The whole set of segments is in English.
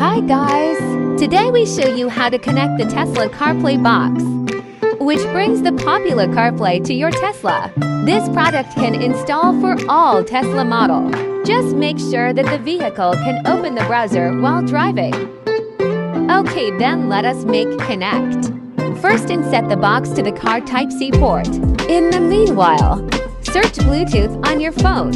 Hi guys! Today we show you how to connect the Tesla CarPlay box, which brings the popular CarPlay to your Tesla. This product can install for all Tesla model. Just make sure that the vehicle can open the browser while driving. Okay, then let us make connect. First inset the box to the car Type-C port. In the meanwhile, search Bluetooth on your phone.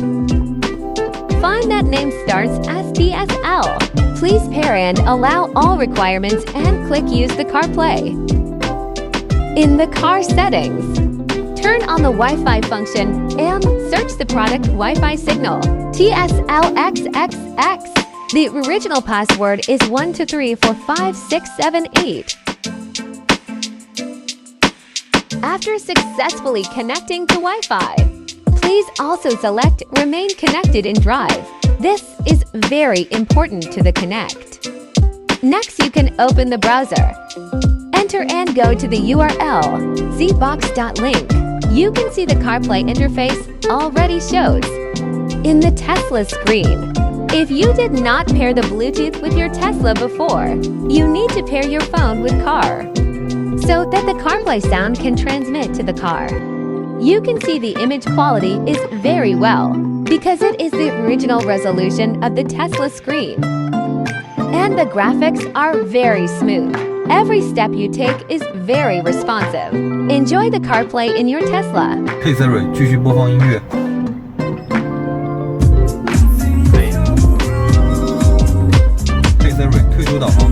Find that name starts as DSL. Please pair and allow all requirements and click Use the CarPlay. In the car settings, turn on the Wi-Fi function and search the product Wi-Fi signal, TSLXXX. The original password is 1234567 After successfully connecting to Wi-Fi, please also select Remain Connected in Drive. This is very important to the Connect. Next, you can open the browser. Enter and go to the URL zbox.link. You can see the CarPlay interface already shows in the Tesla screen. If you did not pair the Bluetooth with your Tesla before, you need to pair your phone with car so that the CarPlay sound can transmit to the car. You can see the image quality is very well because it is the original resolution of the Tesla screen. And the graphics are very smooth. Every step you take is very responsive. Enjoy the CarPlay in your Tesla. 配 Siri 继续播放音乐。配 Siri 退出导航。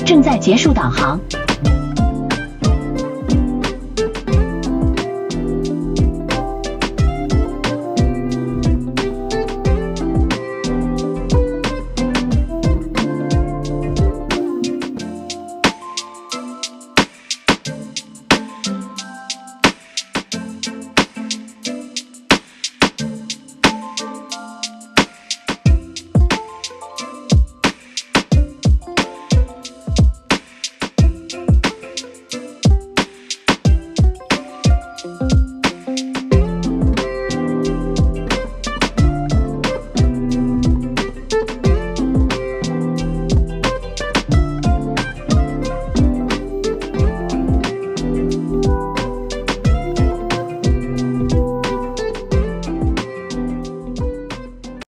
正在结束导航。